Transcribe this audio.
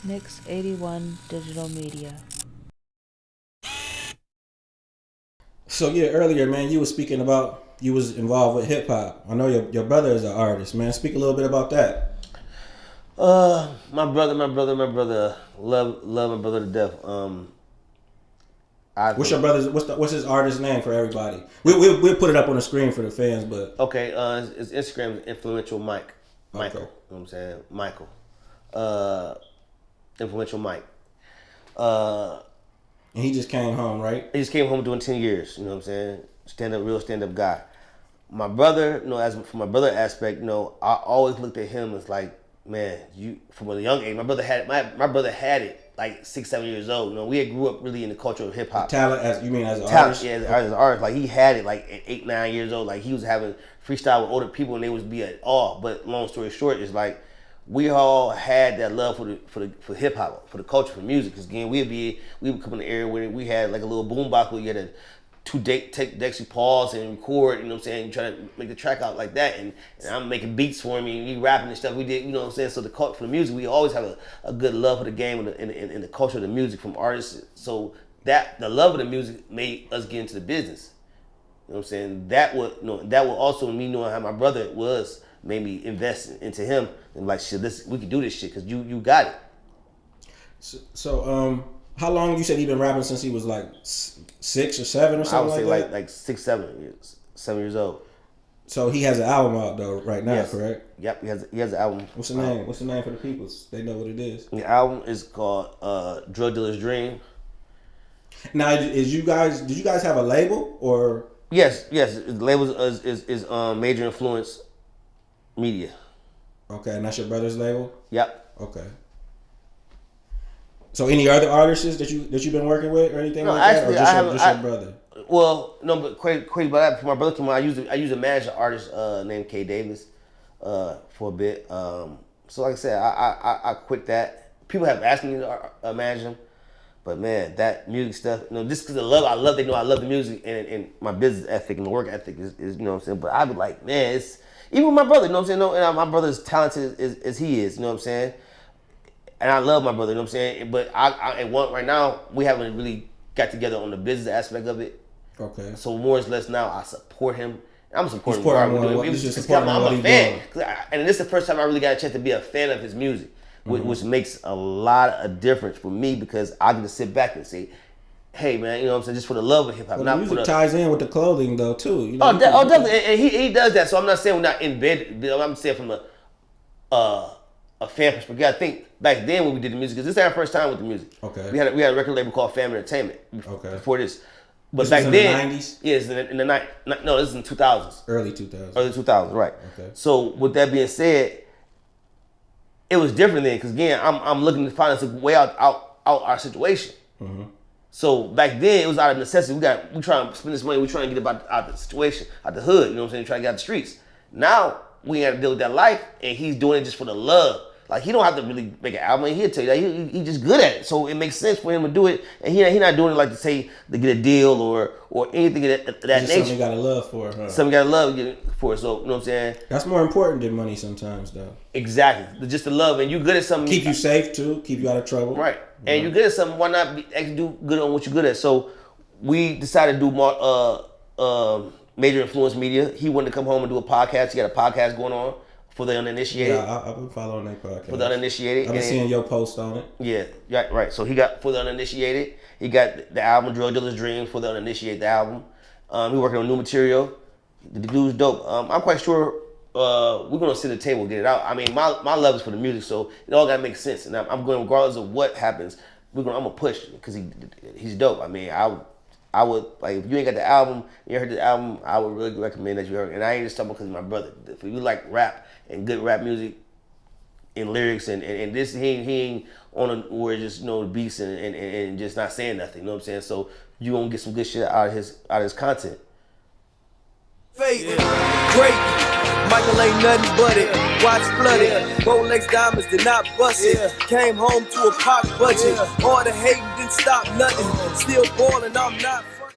Mix 81 Digital Media. So yeah, earlier, man, you were speaking about you was involved with hip hop. I know your brother is an artist, man. Speak a little bit about that. My brother. Love my brother to death. What's your brother's? What's his artist name for everybody? We'll put it up on the screen for the fans, but Okay, his Instagram is Influential Micheal. Okay. You know what I'm saying? Michael. Influential Mike. and he just came home, right? He just came home doing 10 years, you know what I'm saying? Real stand up guy. My brother, as for my brother aspect, I always looked at him as like, man, you from a young age. My brother had it like 6, 7 years old. We had grew up really in the culture of hip hop. Talent, as you mean, as an Talent, artist? yeah, as an artist. Like he had it like at 8, 9 years old. Like he was having freestyle with older people and they would be at awe. But long story short, it's like we all had that love for hip hop, for the culture, for music. Because again, we would come in the area where we had like a little boom box where you had to take Dexy pause and record, you know what I'm saying, try to make the track out like that, and I'm making beats for him, and he rapping and stuff, we did, you know what I'm saying, so for the music, we always have a good love for the game and the culture of the music from artists, so that, the love of the music made us get into the business, you know what I'm saying, that would also, me knowing how my brother was, made me invest into him, and like, shit, we can do this shit, because you got it. So, how long you said he been rapping since he was like 6 or 7 or something? I would like say like 6, 7 years old. So he has an album out though right now, Yes. correct? Yep, he has an album. What's the name? What's the name for the people? They know what it is. The album is called Drug Dealer's Dream. Now, did you guys have a label or? Yes. The label is Major Influence Media. Okay, and that's your brother's label. Yep. Okay. So any other artists that you've been working with or anything No, like actually, that, or just your brother? Well, no, but crazy about that. For my brother, I used a manager artist named K Davis for a bit. So like I said, I quit that. People have asked me to manage him, but man, that music stuff, just because I love the music and my business ethic and the work ethic is you know what I'm saying. But I be like, man, it's even with my brother, you know what I'm saying. And my brother's talented as he is, you know what I'm saying. And I love my brother, you know what I'm saying? But right now, we haven't really got together on the business aspect of it. Okay. So more or less now, I support him. I'm supporting him. I'm a fan. And this is the first time I really got a chance to be a fan of his music, which makes a lot of difference for me because I get to sit back and say, hey, man, you know what I'm saying? Just for the love of hip hop. Well, the music ties in with the clothing, though, too. Definitely. And he does that. So I'm not saying we're not in bed. I'm saying from a fan perspective. I think back then when we did the music, because this is our first time with the music. Okay. We had a record label called Family Entertainment. Okay. Before this, but this back was then, in the 90s? yeah, it's in the night. No, this is in 2000s. Early 2000s. Early 2000s, right? Okay. So with that being said, it was different then, because again, I'm looking to find us a way out our situation. Mm-hmm. So back then, it was out of necessity. We trying to spend this money. We trying to get out the situation, out the hood. You know what I'm saying? Trying to get out the streets. Now we got to deal with that life, and he's doing it just for the love. Like, he don't have to really make an album. He'll tell you that. He's just good at it. So it makes sense for him to do it. And he not doing it like to say to get a deal or anything of that nature. Something you got to love for, huh? Something you got to love for. So, you know what I'm saying? That's more important than money sometimes, though. Exactly. Just the love. And you good at something. Keep you safe, too. Keep you out of trouble. Right. And you're good at something. Why not actually do good on what you're good at? So we decided to do more Major Influence Media. He wanted to come home and do a podcast. He got a podcast going on. For the uninitiated. Yeah, I've been following that podcast. For the uninitiated. I've been seeing your post on it. Yeah, right. So he got for the uninitiated. He got the album Drug Dealer's Dream for the uninitiated album. He working on new material. The dude's dope. I'm quite sure we're gonna sit at the table and get it out. I mean, my love is for the music, so it all gotta make sense. And I'm going regardless of what happens. I'm gonna push because he's dope. I mean, I would like if you ain't got the album, you heard the album, I would really recommend that you heard. And I ain't just talking because he's my brother. If you like rap and good rap music and lyrics and this he ain't on where just the beats and just not saying nothing. You know what I'm saying? So you gonna get some good shit out of his content. Great, Michael ain't nothing but it. Watch flooded, Rolex diamonds did not bust it. Came home to a pop budget. All the hating didn't stop nothing. Still ballin', I'm not.